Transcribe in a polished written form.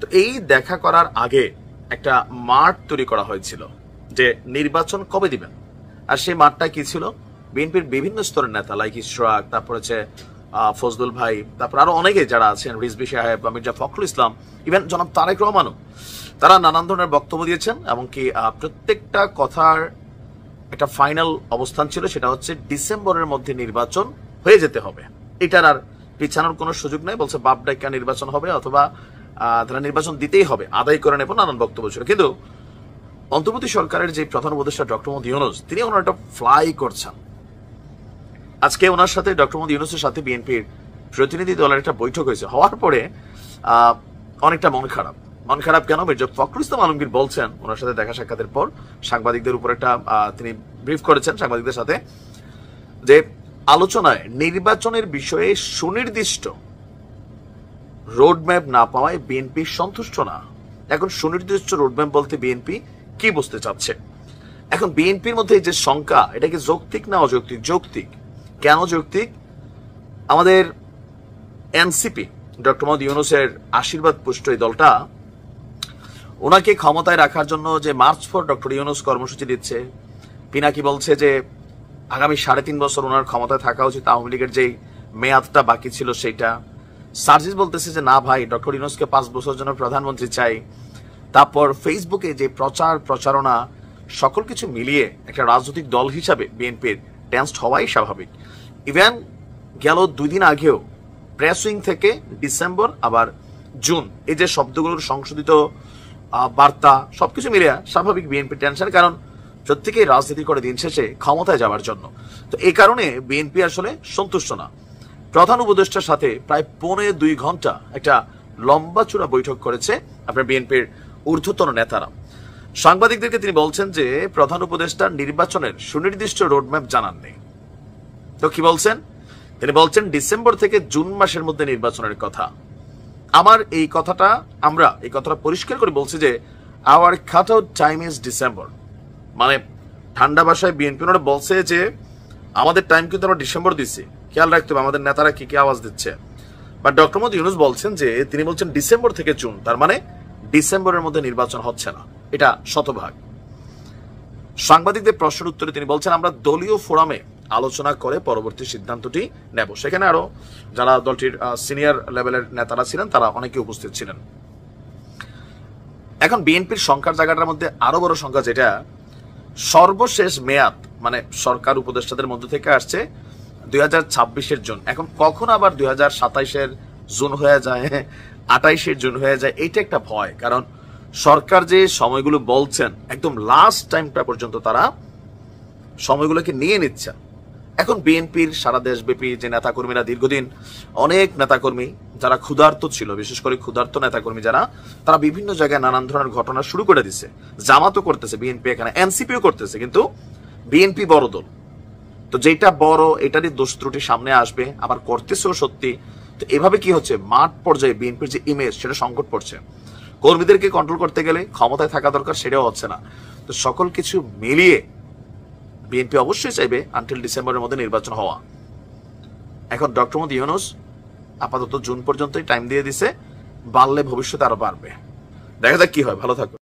তো এই দেখা করার আগে একটা মাঠ তৈরি করা হয়েছিল যে নির্বাচন কবে দিবেন, আর সেই মাঠটা কি ছিল? বিএনপির বিভিন্ন স্তরের নেতা লাইক ইশরাক, তারপর হচ্ছে ফজলুল ভাই, তারপর আরো অনেকে যারা আছেন, রিজভী সাহেব, মির্জা ফখরুল ইসলাম, ইভেন জনাব তারেক রহমানও, তারা নানান ধরনের বক্তব্য দিয়েছেন। এমনকি প্রত্যেকটা কথার একটা ফাইনাল অবস্থান ছিল, সেটা হচ্ছে ডিসেম্বরের মধ্যে নির্বাচন হয়ে যেতে হবে, এটার আর পিছানোর কোনো সুযোগ নেই। বলছে বাপ ডাইকা নির্বাচন হবে, অথবা তারা নির্বাচন দিতেই হবে, আদায় করে নেব, নানান বক্তব্য ছিল। কিন্তু অন্তর্বর্তী সরকারের যে প্রধান উপদেষ্টা ডক্টর মোহাম্মদ ইউনূস, তিনি ওনার একটা ফ্লাই করছেন। আজকে ওনার সাথে ডক্টর মোহাম্মদ ইউনূসের সাথে বিএনপির প্রতিনিধি দলের একটা বৈঠক হয়েছে। হওয়ার পরে অনেকটা মন খারাপ কেন? মির্জা ফখরুল ইসলাম আলমগীর বলছেন ওনার সাথে দেখা সাক্ষাতের পর সাংবাদিকদের উপর একটা তিনি ব্রিফ করেছেন সাংবাদিকদের সাথে, যে আলোচনায় নির্বাচনের বিষয়ে সুনির্দিষ্ট রোডম্যাপ না পাওয়ায় বিএনপি সন্তুষ্ট না। এখন সুনির্দিষ্ট রোডম্যাপ বলতে বিএনপি কি বুঝতে চাচ্ছে? এখন বিএনপির মধ্যে যে শঙ্কা, এটা কি যৌক্তিক না অযৌক্তিক? যৌক্তিক। কেন যৌক্তিক? আমাদের এনসিপি ডক্টর মোহাম্মদ ইউনূসের আশীর্বাদ পুষ্ট এই দলটা ওনাকে ক্ষমতায় রাখার জন্য যে মার্চ ফর ডক্টর ইউনূস কর্মসূচি দিচ্ছে, পিনাকি বলছে যে আগামী 3.5 বছর ওনার ক্ষমতায় থাকা উচিত, আওয়ামী লীগের যেই মেয়াদটা বাকি ছিল সেইটা। সার্জিস বলতেছে যে না ভাই, ডক্টর ইউনূসকে 5 বছর জন্য প্রধানমন্ত্রী চাই। তারপর ফেসবুকে যে প্রচারণা, সকল কিছু মিলিয়ে একটা রাজনৈতিক দল হিসাবে বিএনপির টেন্সড হওয়াই স্বাভাবিক। ইভেন গেল 2 দিন আগেও প্রেস উইং থেকে ডিসেম্বর আবার জুন, এই যে শব্দগুলোর সংশোধিত বার্তা, সবকিছু মিলিয়ে স্বাভাবিক বিএনপি টেনশন, কারণ প্রত্যেকেই রাজনীতি করে দিন শেষে ক্ষমতায় যাওয়ার জন্য। তো এই কারণে বিএনপি আসলে সন্তুষ্ট না। প্রধান উপদেষ্টার সাথে প্রায় 2.25 ঘন্টা একটা লম্বা চূড়া বৈঠক করেছে আপনার বিএনপির ঊর্ধ্বতন নেতারা। সাংবাদিকদেরকে তিনি বলছেন যে প্রধান উপদেষ্টা নির্বাচনের সুনির্দিষ্ট রোডম্যাপ জানাননি। তো কি বলছেন? তিনি বলছেন ডিসেম্বর থেকে জুন মাসের মধ্যে নির্বাচনের কথা। আমরা এই কথাটা পরিষ্কার করে বলছি যে hour cut out time is December. মানে ঠান্ডা ভাষায় বিএনপি বলছে যে আমাদের টাইম কিন্তু আমরা ডিসেম্বর দিচ্ছি, খেয়াল রাখতে হবে আমাদের নেতারা কি কি আওয়াজ দিচ্ছে। বাট ডক্টর মোহাম্মদ ইউনূস বলছেন যে তিনি বলছেন ডিসেম্বর থেকে জুন, তার মানে ডিসেম্বরের মধ্যে নির্বাচন হচ্ছে না, এটা শতভাগ। সাংবাদিকদের প্রশ্নের উত্তরে তিনি বলছেন আমরা দলীয় ফোরামে আলোচনা করে পরবর্তী সিদ্ধান্তটি নেব। সেখানে আরো যারা দলটির সিনিয়র লেভেলের নেতারা ছিলেন তারা অনেকে উপস্থিত ছিলেন। এখন বিএনপির সংখ্যার জায়গাটার মধ্যে আরো বড় সংখ্যা, যেটা সর্বশেষ মেয়াদ মানে সরকার উপদেষ্টাদের মধ্যে থেকে আসছে 2026-এর জুন। এখন কখন আবার 2027-এর জুন হয়ে যায়, 28-এর জুন হয়ে যায়, এইটা একটা ভয়। কারণ সরকার যে সময়গুলো বলছেন একদম লাস্ট টাইমটা পর্যন্ত তারা সময়গুলোকে নিয়ে নিচ্ছে। এখন বিএনপির সারা দেশব্যাপী যে নেতাকর্মীরা, দীর্ঘদিন অনেক নেতাকর্মী যারা ক্ষুধার্ত ছিল, বিশেষ করে ক্ষুধার্ত নেতাকর্মী যারা, তারা বিভিন্ন জায়গায় নানান ধরনের ঘটনা শুরু করে দিচ্ছে। জামাতও করতেছে, বিএনপি এখানে এনসিপিও করতেছে, কিন্তু বিএনপি বড় দল, তো যেটা বড় এটারই দোষ ত্রুটি সামনে আসবে, আবার করতেছেও সত্যি। তো এভাবে কি হচ্ছে, মাঠ পর্যায়ে বিএনপির যে ইমেজ সেটা সংকট পড়ছে। কর্মীদেরকে কন্ট্রোল করতে গেলে ক্ষমতায় থাকা দরকার, সেটাও হচ্ছে না। তো সকল কিছু মিলিয়ে বিএনপি অবশ্যই চাইবে আনটিল ডিসেম্বরের মধ্যে নির্বাচন হওয়া। এখন ডক্টর মোহাম্মদ ইউনূস আপাতত জুন পর্যন্তই টাইম দিয়ে দিছে, বাড়লে ভবিষ্যতে আরো বাড়বে। দেখা যাক কি হয়। ভালো থাকো।